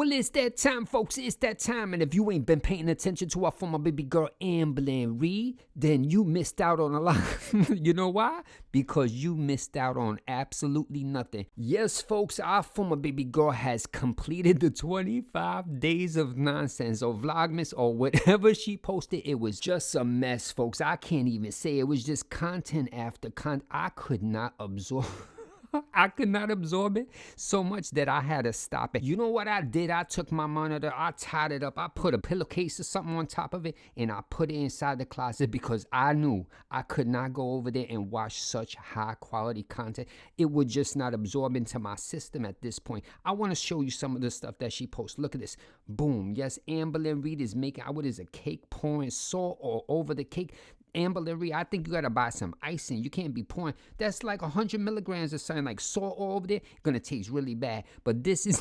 Well, it's that time, folks. It's that time. And if you ain't been paying attention to our former baby girl, Amberlynn Reid, then you missed out on a lot. You know why? Because you missed out on absolutely nothing. Yes, folks, our former baby girl has completed the 25 days of nonsense or Vlogmas or whatever she posted. It was just a mess, folks. I can't even say it was just content after content. I could not absorb. I could not absorb it so much that I had to stop it. You know what I did? I took my monitor, I tied it up, I put a pillowcase or something on top of it, and I put it inside the closet because I knew I could not go over there and watch such high quality content. It would just not absorb into my system at this point. I want to show you some of the stuff that she posts. Look at this. Boom. Yes, Amberlynn Reid is making, what is a cake, pouring salt all over the cake. Amberlynn Reid, I think you gotta buy some icing. You can't be pouring. That's like 100 milligrams or something, like salt all over there. Gonna taste really bad. But this is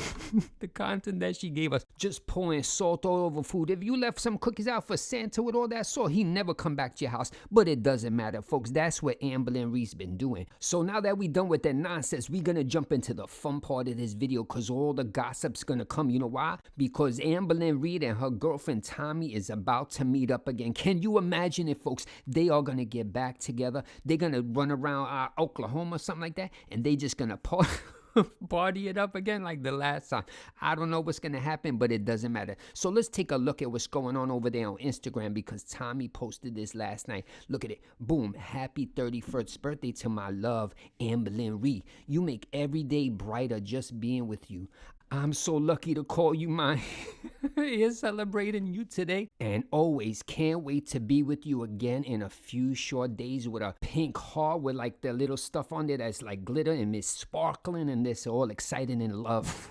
the content that she gave us. Just pouring salt all over food. If you left some cookies out for Santa with all that salt, he never come back to your house. But it doesn't matter, folks. That's what Amberlynn Reid's been doing. So now that we done with that nonsense, we gonna jump into the fun part of this video because all the gossip's gonna come. You know why? Because Amberlynn Reid and her girlfriend Tommy is about to meet up again. Can you imagine it, folks? They are going to get back together. They're going to run around Oklahoma or something like that. And they just going to party it up again like the last time. I don't know what's going to happen, but it doesn't matter. So let's take a look at what's going on over there on Instagram because Tommy posted this last night. Look at it. Boom. Happy 31st birthday to my love, Amberlynn Reid. You make every day brighter just being with you. I'm so lucky to call you mine. Here's celebrating you today. And always can't wait to be with you again in a few short days with a pink heart with like the little stuff on there that's like glitter and it's sparkling and this all exciting and love.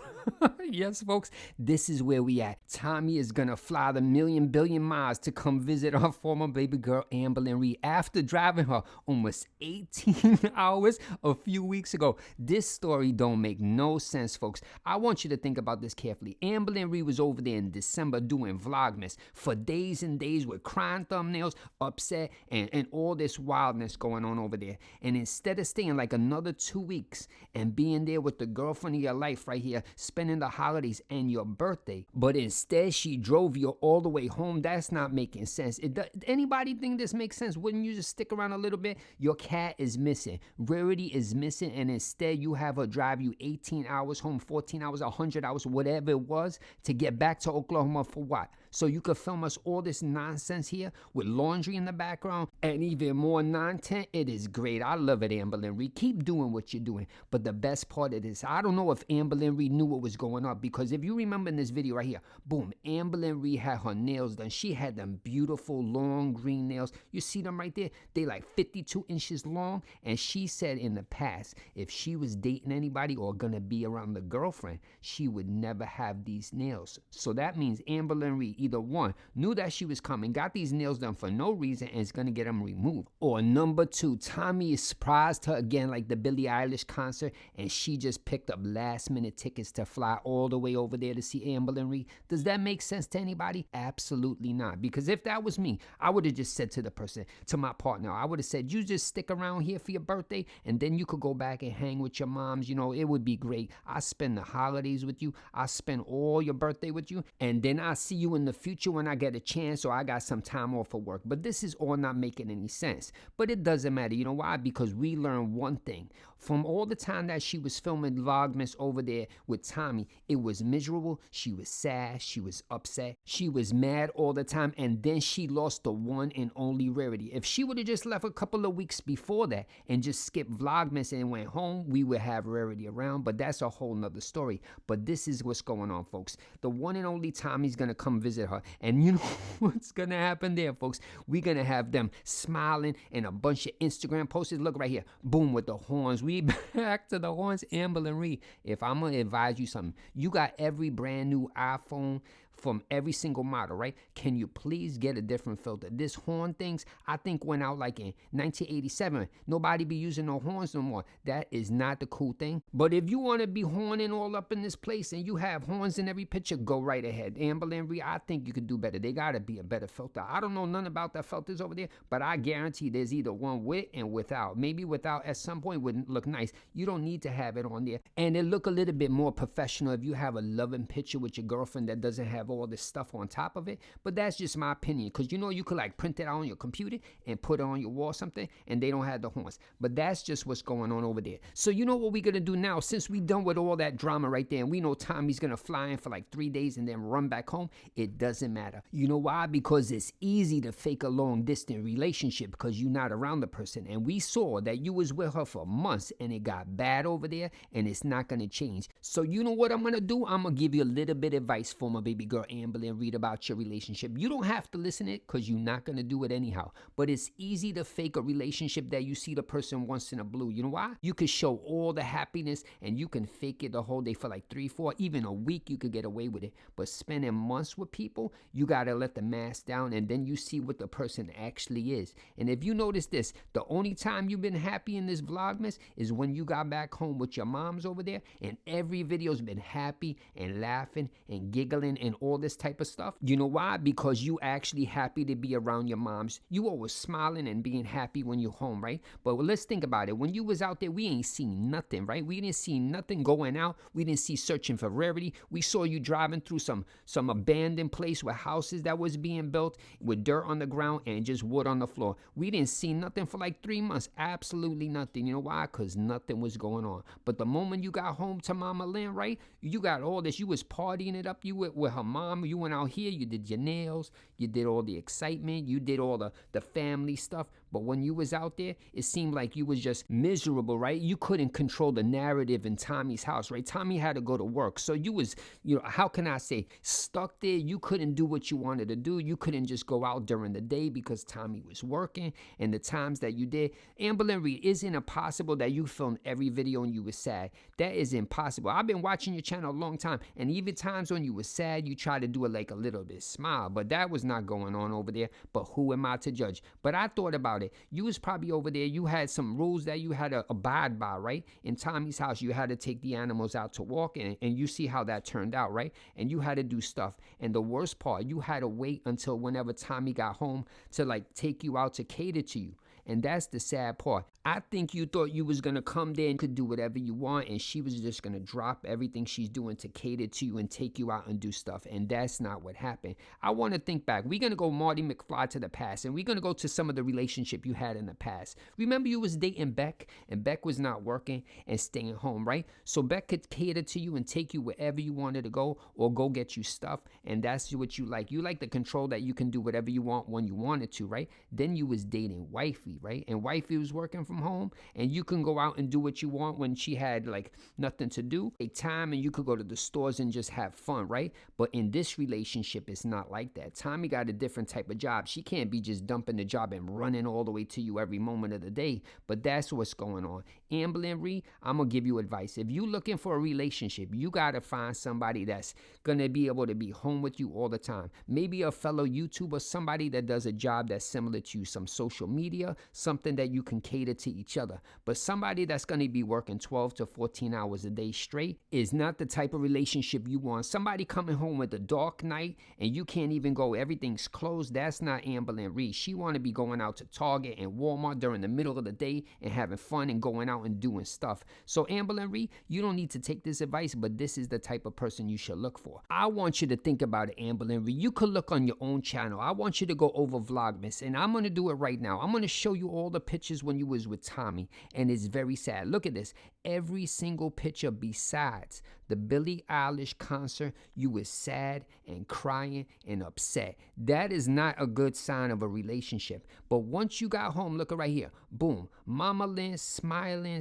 Yes, folks, this is where we at. Tommy is gonna fly the million billion miles to come visit our former baby girl Amberlynn Reid after driving her almost 18 hours a few weeks ago. This story don't make no sense, folks. I want you to think about this carefully. Amberlynn Reid was over there in December doing Vlogmas for days and days with crying thumbnails, upset, and all this wildness going on over there. And instead of staying like another 2 weeks and being there with the girlfriend of your life right here, spending the holidays and your birthday, but instead she drove you all the way home. That's not making sense. Anybody think this makes sense? Wouldn't you just stick around a little bit? Your cat is missing. Rarity is missing, and instead you have her drive you 18 hours home, 14 hours, 100 hours, whatever it was, to get back to Oklahoma for what? So you could film us all this nonsense here with laundry in the background and even more content. It is great. I love it, Amberlynn Reid. Keep doing what you're doing. But the best part of this, I don't know if Amberlynn Reid knew what was going on, because if you remember in this video right here, boom, Amberlynn Reid had her nails done. She had them beautiful long green nails. You see them right there? They like 52 inches long. And she said in the past, if she was dating anybody or gonna be around the girlfriend, she would never have these nails. So that means Amberlynn Reid either one, knew that she was coming, got these nails done for no reason, and is gonna get them removed. Or number two, Tommy surprised her again like the Billie Eilish concert, and she just picked up last minute tickets to fly all the way over there to see Amberlynn Reid. Does that make sense to anybody? Absolutely not. Because if that was me, I would have just said to the person, to my partner, I would have said, you just stick around here for your birthday, and then you could go back and hang with your moms. You know, it would be great. I spend the holidays with you. I spend all your birthday with you, and then I see you in the future when I get a chance or I got some time off of work. But this is all not making any sense. But it doesn't matter. You know why? Because we learned one thing. From all the time that she was filming Vlogmas over there with Tommy, it was miserable. She was sad. She was upset. She was mad all the time. And then she lost the one and only Rarity. If she would have just left a couple of weeks before that and just skipped Vlogmas and went home, we would have Rarity around. But that's a whole nother story. But this is what's going on, folks. The one and only Tommy's going to come visit her. And you know what's going to happen there, folks? We're going to have them smiling and a bunch of Instagram posts. Look right here. Boom, with the horns. We back to the horns. Amberlynn Reid, if I'm going to advise you something, you got every brand new iPhone from every single model, right? Can you please get a different filter? This horn things, I think went out like in 1987. Nobody be using no horns no more. That is not the cool thing. But if you want to be horning all up in this place and you have horns in every picture, go right ahead. Amberlynn, Reid, I think you could do better. They got to be a better filter. I don't know none about the filters over there, but I guarantee there's either one with and without. Maybe without at some point wouldn't look nice. You don't need to have it on there. And it look a little bit more professional if you have a loving picture with your girlfriend that doesn't have all this stuff on top of it. But that's just my opinion, because you know you could like print it out on your computer and put it on your wall or something, and they don't have the horns. But that's just what's going on over there. So you know what we're gonna do now, since we done with all that drama right there, and we know Tommy's gonna fly in for like 3 days and then run back home. It doesn't matter. You know why? Because it's easy to fake a long distance relationship because you're not around the person. And we saw that you was with her for months and it got bad over there, and it's not gonna change. So you know what I'm gonna do? I'm gonna give you a little bit of advice for my baby girl Amberlynn, Reid, about your relationship. You don't have to listen to it because you're not gonna do it anyhow. But it's easy to fake a relationship that you see the person once in a blue. You know why? You can show all the happiness and you can fake it the whole day for like 3, 4, even a week. You could get away with it. But spending months with people, you gotta let the mask down, and then you see what the person actually is. And if you notice this, the only time you've been happy in this Vlogmas is when you got back home with your moms over there, and every video's been happy and laughing and giggling and all this type of stuff. You know why? Because you actually happy to be around your moms. You always smiling and being happy when you're home, right? But let's think about it. When you was out there, we ain't seen nothing, right? We didn't see nothing going out. We didn't see searching for rarity. We saw you driving through some abandoned place with houses that was being built with dirt on the ground and just wood on the floor. We didn't see nothing for like 3 months. Absolutely nothing. You know why? Because nothing was going on. But the moment you got home to Mama Lynn, right? You got all this. You was partying it up. You went with her mom. You went out here. You did your nails. You did all the excitement. You did all the family stuff. But when you was out there, it seemed like you was just miserable, right? You couldn't control the narrative in Tommy's house, right? Tommy had to go to work. So you was, how can I say, stuck there. You couldn't do what you wanted to do. You couldn't just go out during the day because Tommy was working. And the times that you did, Amberlynn, Reid, isn't it possible that you filmed every video and you was sad? That is impossible. I've been watching your channel a long time, and even times when you was sad, you try to do it like a little bit smile, but that was not going on over there. But who am I to judge? But I thought about it. You was probably over there. You had some rules that you had to abide by, right? In Tommy's house, you had to take the animals out to walk, and you see how that turned out, right? And you had to do stuff. And the worst part, you had to wait until whenever Tommy got home to like take you out to cater to you. And that's the sad part. I think you thought you was going to come there and could do whatever you want, and she was just going to drop everything she's doing to cater to you and take you out and do stuff. And that's not what happened. I want to think back. We're going to go Marty McFly to the past, and we're going to go to some of the relationship you had in the past. Remember you was dating Beck, and Beck was not working and staying home, right? So Beck could cater to you and take you wherever you wanted to go or go get you stuff, and that's what you like. You like the control that you can do whatever you want when you wanted to, right? Then you was dating Wifey, right? And Wifey was working from home, and you can go out and do what you want when she had like nothing to do. Take time and you could go to the stores and just have fun, right? But in this relationship, it's not like that. Tommy got a different type of job. She can't be just dumping the job and running all the way to you every moment of the day. But that's what's going on. Amberlynn, Reid, I'm gonna give you advice. If you looking for a relationship, you gotta find somebody that's gonna be able to be home with you all the time. Maybe a fellow YouTuber, somebody that does a job that's similar to you, some social media, something that you can cater to each other. But somebody that's going to be working 12 to 14 hours a day straight is not the type of relationship you want. Somebody coming home with a dark night and you can't even go, everything's closed. That's not Amberlynn, Reid. She want to be going out to Target and Walmart during the middle of the day and having fun and going out and doing stuff. So Amberlynn, Reid, you don't need to take this advice, but this is the type of person you should look for. I want you to think about it, Amberlynn, Reid. You could look on your own channel. I want you to go over Vlogmas, and I'm going to do it right now. I'm going to show you all the pictures when you was with Tommy, and it's very sad. Look at this. Every single picture besides the Billie Eilish concert, you was sad and crying and upset. That is not a good sign of a relationship. But once you got home, look right here. Boom. Mama Lynn smiling,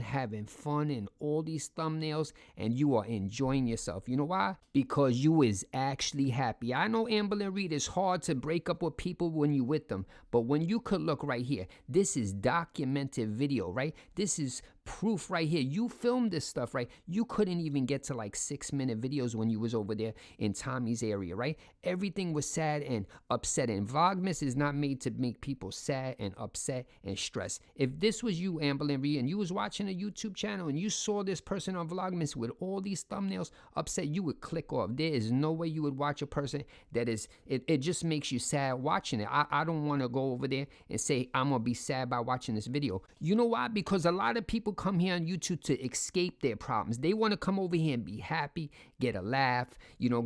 having fun in all these thumbnails, and you are enjoying yourself. You know why? Because you is actually happy. I know, Amberlynn, Reid, it's hard to break up with people when you with them, but when you could look right here, this is documented video, right? This is proof right here. You filmed this stuff, right? You couldn't even get to like 6-minute videos when you was over there in Tommy's area, right? Everything was sad and upsetting. Vlogmas is not made to make people sad and upset and stressed. If this was you, Amberlynn Reid, and you was watching a YouTube channel and you saw this person on Vlogmas with all these thumbnails upset, you would click off. There is no way you would watch a person that is, it just makes you sad watching it. I don't want to go over there and say I'm going to be sad by watching this video. You know why? Because a lot of people come here on YouTube to escape their problems. They want to come over here and be happy, get a laugh,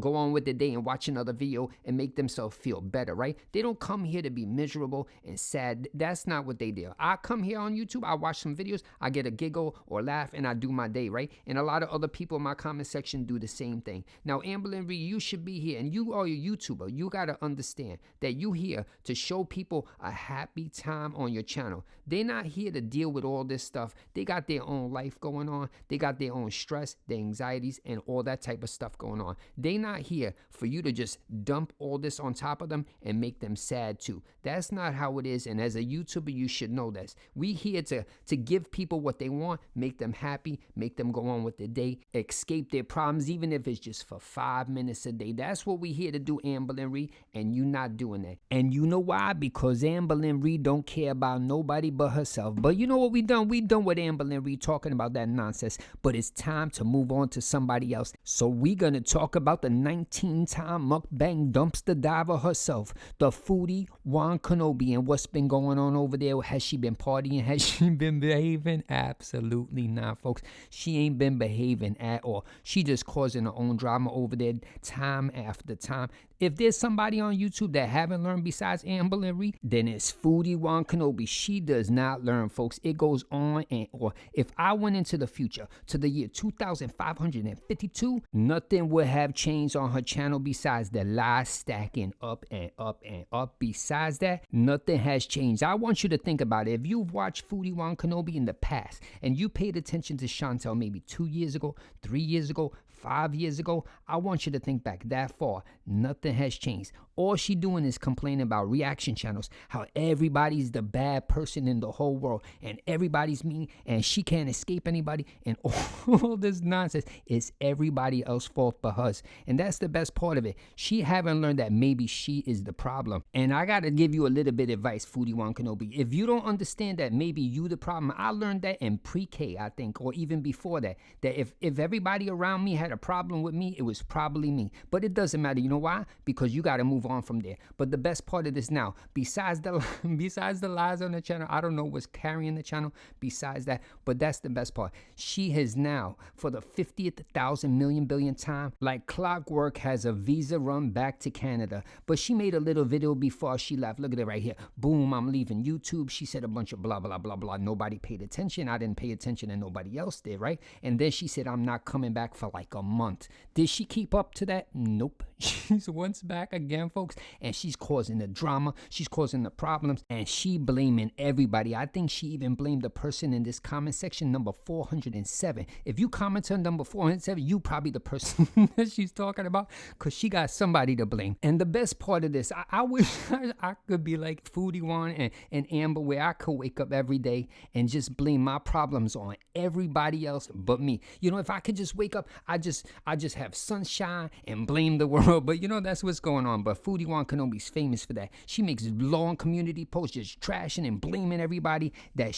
go on with the day and watch another video and make themselves feel better, right? They don't come here to be miserable and sad. That's not what they do. I come here on YouTube, I watch some videos, I get a giggle or laugh, and I do my day, right? And a lot of other people in my comment section do the same thing. Now, Amberlynn Reid, you should be here, and you are a YouTuber. You got to understand that you here to show people a happy time on your channel. They're not here to deal with all this stuff. They got their own life going on. They got their own stress, their anxieties, and all that type of stuff going on. They're not here for you to just dump all this on top of them and make them sad too. That's not how it is, and as a YouTuber, you should know this. We here to give people what they want, make them happy, make them go on with their day, escape their problems, even if it's just for 5 minutes a day. That's what we here to do, Amberlynn Reid, and you not doing that. And you know why? Because Amberlynn Reid don't care about nobody but herself. But you know what we done? We done with Amberlynn Reid talking about that nonsense, but it's time to move on to somebody else. So we gonna talk about the 19-time mukbang dumpster diver herself, the foodie Juan Kenobi, and what's been going on over there. Has she been partying? Has she been behaving? Absolutely not, folks. She ain't been behaving at all. She just causing her own drama over there time after time. If there's somebody on YouTube that haven't learned besides Amberlynn Reid, then it's Foodie Juan Kenobi. She does not learn, folks. It goes on and on. If I went into the future, to the year 2552, nothing would have changed on her channel besides the lies stacking up and up and up. Besides that, nothing has changed. I want you to think about it. If you've watched Foodie Juan Kenobi in the past and you paid attention to Chantel maybe 2 years ago, 3 years ago, 5 years ago, I want you to think back that far. Nothing has changed. All she doing is complaining about reaction channels, how everybody's the bad person in the whole world and everybody's mean and she can't escape anybody and all this nonsense. It's everybody else's fault but hers. And that's the best part of it. She haven't learned that maybe she is the problem. And I got to give you a little bit of advice, Foodie Juan Kenobi. If you don't understand that maybe you the problem, I learned that in pre-K, I think, or even before that, that if everybody around me had a problem with me, it was probably me. But it doesn't matter. You know why? Because you got to move on from there. But the best part of this now, besides the lies on the channel, I don't know what's carrying the channel besides that, but that's the best part. She has now, for the 50th thousand million billion time, like clockwork, has a visa run back to Canada. But she made a little video before she left. Look at it right here. Boom, I'm leaving YouTube. She said a bunch of blah, blah, blah, blah. Nobody paid attention. I didn't pay attention and nobody else did, right? And then she said, I'm not coming back for like a month. Did she keep up to that? Nope. She's once back again, folks, and she's causing the drama. She's causing the problems, and she blaming everybody. I think she even blamed the person in this comment section, number 407. If you comment on number 407, you probably the person that she's talking about, because she got somebody to blame. And the best part of this, I wish I could be like Foodie Juan and Amber, where I could wake up every day and just blame my problems on everybody else but me. You know, if I could just wake up, I just have sunshine and blame the world. But you know, that's what's going on. But Foodie Juan Kenobi's famous for that. She makes long community posts just trashing and blaming everybody that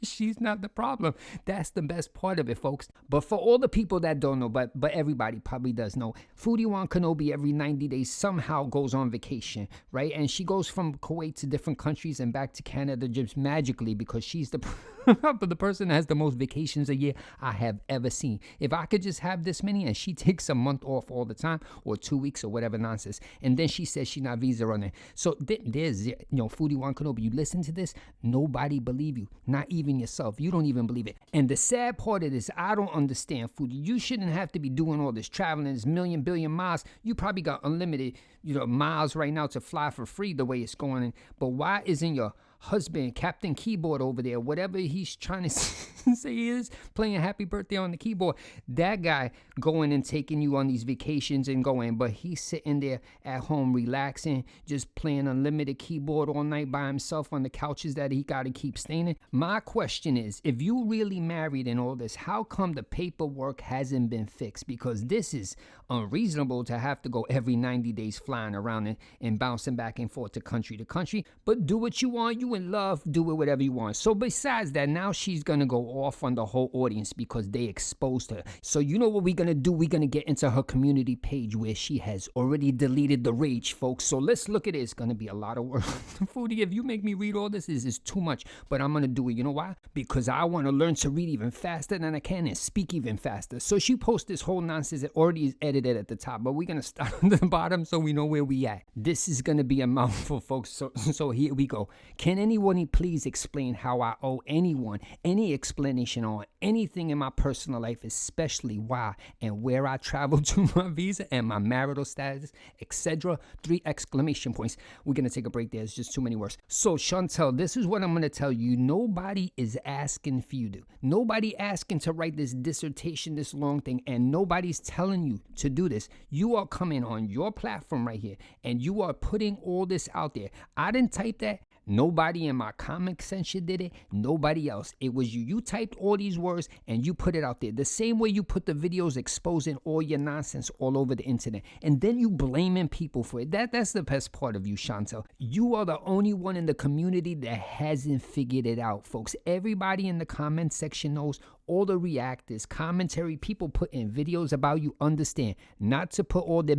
she's not the problem. That's the best part of it, folks. But for all the people that don't know, but everybody probably does know, Foodie Juan Kenobi every 90 days somehow goes on vacation, right? And she goes from Kuwait to different countries and back to Canada just magically, because she's the person that has the most vacations a year I have ever seen. If I could just have this many, and she takes a month off all the time, or 2 weeks or whatever nonsense, and then she says she's not visa running. So there's, Foodie Juan Kenobi, you listen to this, nobody believe you, not even yourself. You don't even believe it. And the sad part of this, I don't understand, Foodie. You shouldn't have to be doing all this traveling, this million billion miles. You probably got unlimited, miles right now to fly for free the way it's going. But why isn't your husband, Captain Keyboard over there, whatever he's trying to say he is, playing happy birthday on the keyboard. That guy going and taking you on these vacations and going, but he's sitting there at home relaxing, just playing unlimited keyboard all night by himself on the couches that he got to keep staining. My question is, if you really married and all this, how come the paperwork hasn't been fixed? Because this is unreasonable to have to go every 90 days flying around and bouncing back and forth to country. But do what you want. You in love, do it whatever you want. So besides that, now she's going to go off on the whole audience because they exposed her. So you know what we're going to do? We're going to get into her community page where she has already deleted the rage, folks. So let's look at it. It's going to be a lot of work. Foodie, if you make me read all this, is too much. But I'm going to do it. You know why? Because I want to learn to read even faster than I can and speak even faster. So she posts this whole nonsense that already is edited at the top. But we're going to start at the bottom so we know where we at. This is going to be a mouthful, folks. So here we go. Can anyone please explain how I owe anyone any explanation on anything in my personal life, especially why and where I traveled to, my visa and my marital status, etc. 3 exclamation points. We're going to take a break there. It's just too many words. So Chantel, this is what I'm going to tell you. Nobody is asking for you to. Nobody asking to write this dissertation, this long thing, and nobody's telling you to do this. You are coming on your platform right here and you are putting all this out there. I didn't type that. Nobody in my comment section did it. Nobody else. It was you. You typed all these words and you put it out there. The same way you put the videos exposing all your nonsense all over the internet. And then you blaming people for it. That's the best part of you, Chantel. You are the only one in the community that hasn't figured it out, folks. Everybody in the comment section knows. All the reactors, commentary, people putting videos about you understand not to put all their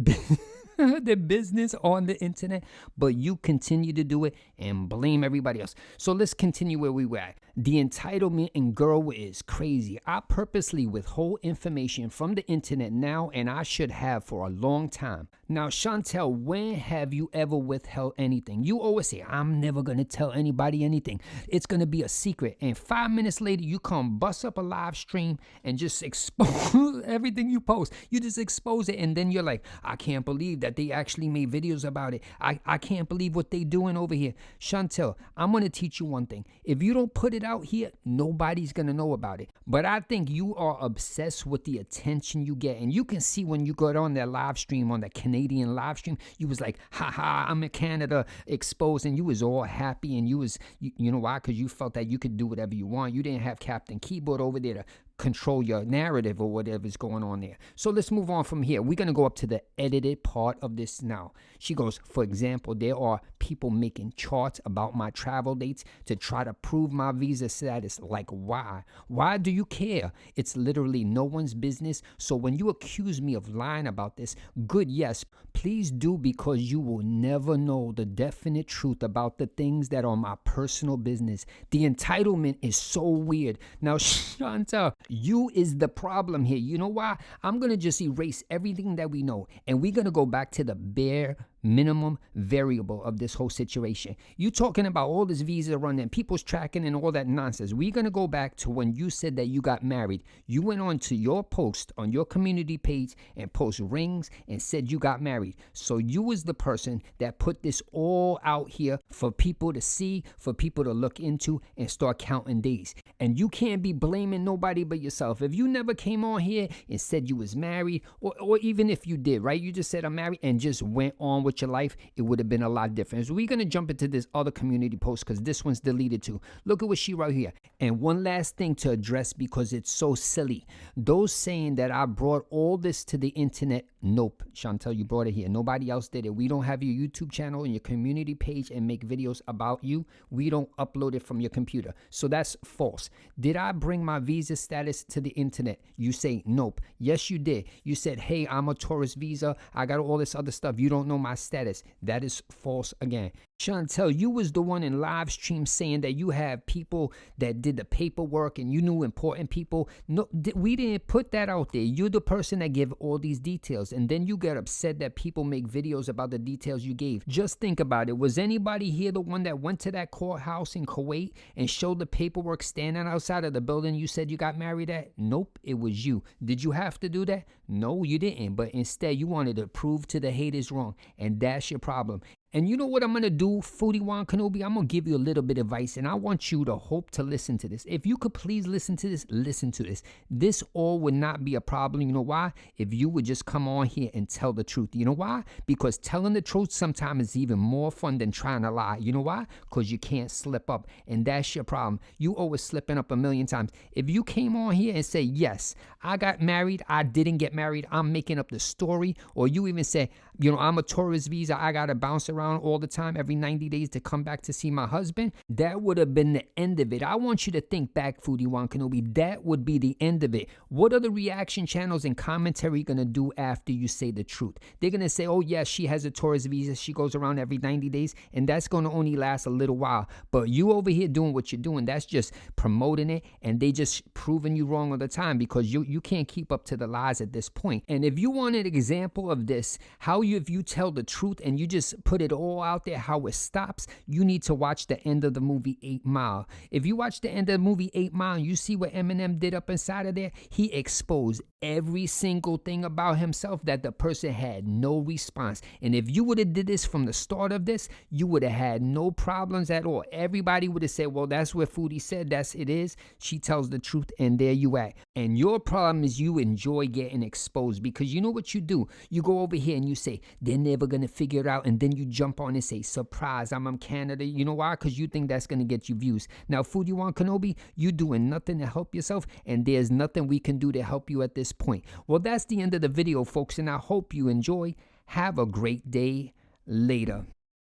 their business on the internet, but you continue to do it and blame everybody else. So let's continue where we were at. The entitlement in girl is crazy. I purposely withhold information from the internet now, and I should have for a long time. Now, Chantel, when have you ever withheld anything? You always say, I'm never going to tell anybody anything. It's going to be a secret. And 5 minutes later, you come bust up a live stream and just expose everything you post. You just expose it, and then you're like, I can't believe that they actually made videos about it. I can't believe what they doing over here. Chantel, I'm going to teach you one thing. If you don't put it out here, nobody's going to know about it. But I think you are obsessed with the attention you get. And you can see when you got on that live stream, on the Canadian live stream, you was like, haha, I'm in Canada, exposed. And you was all happy. And you was, you know why? Because you felt that you could do whatever you want. You didn't have Captain Keyboard over there to control your narrative or whatever's going on there. So let's move on from here. We're going to go up to the edited part of this now. She goes, for example, there are people making charts about my travel dates to try to prove my visa status. Like, why? Why do you care? It's literally no one's business. So when you accuse me of lying about this, good, yes, please do, because you will never know the definite truth about the things that are my personal business. The entitlement is so weird. Now, Chantal, you is the problem here. You know why? I'm going to just erase everything that we know, and we're going to go back to the bare minimum variable of this whole situation. You talking about all this visa running, people's tracking and all that nonsense. We're going to go back to when you said that you got married. You went on to your post on your community page and post rings and said you got married. So you was the person that put this all out here for people to see, for people to look into and start counting days. And you can't be blaming nobody but yourself. If you never came on here and said you was married, or even if you did, right? You just said I'm married and just went on with your life, it would have been a lot different. So we're going to jump into this other community post because this one's deleted too. Look at what she wrote here. And one last thing to address because it's so silly. Those saying that I brought all this to the internet. Nope, Chantel, you brought it here. Nobody else did it. We don't have your YouTube channel and your community page and make videos about you. We don't upload it from your computer. So that's false. Did I bring my visa status to the internet? You say nope. Yes, you did. You said, hey, I'm a tourist visa. I got all this other stuff. You don't know my status. That is false again. Chantel, you was the one in live stream saying that you have people that did the paperwork and you knew important people. No, we didn't put that out there. You're the person that gave all these details, and then you get upset that people make videos about the details you gave. Just think about it. Was anybody here the one that went to that courthouse in Kuwait and showed the paperwork standing outside of the building you said you got married at? Nope, it was you. Did you have to do that? No, you didn't. But instead, you wanted to prove to the haters wrong, and that's your problem. And you know what I'm going to do, Foodie Wan Kenobi? I'm going to give you a little bit of advice, and I want you to hope to listen to this. If you could please listen to this, listen to this. This all would not be a problem. You know why? If you would just come on here and tell the truth. You know why? Because telling the truth sometimes is even more fun than trying to lie. You know why? Because you can't slip up, and that's your problem. You always slipping up a million times. If you came on here and say, yes, I got married, I didn't get married, I'm making up the story, or you even say, you know, I'm a tourist visa, I got to bounce around all the time every 90 days to come back to see my husband, that would have been the end of it. I want you to think back, Foodie Wan Kenobi. That would be the end of it. What are the reaction channels and commentary going to do after you say the truth? They're going to say, oh, yes, she has a tourist visa. She goes around every 90 days, and that's going to only last a little while. But you over here doing what you're doing, that's just promoting it, and they just proving you wrong all the time because you can't keep up to the lies at this point. And if you want an example of this, if you tell the truth and you just put it all out there, how it stops, you need to watch the end of the movie 8 Mile. If you watch the end of the movie 8 Mile and you see what Eminem did up inside of there, he exposed every single thing about himself that the person had no response. And if you would have did this from the start of this, you would have had no problems at all. Everybody would have said, well, that's what Foodie said, that's it is. She tells the truth, and there you at. And your problem is you enjoy getting exposed, because you know what you do? You go over here and you say, they're never going to figure it out, and then you jump on and say, surprise, I'm in Canada. You know why? Because you think that's going to get you views. Now, Foodie Wan Kenobi, you doing nothing to help yourself, and there's nothing we can do to help you at this point. Well, that's the end of the video, folks, and I hope you enjoy. Have a great day. Later.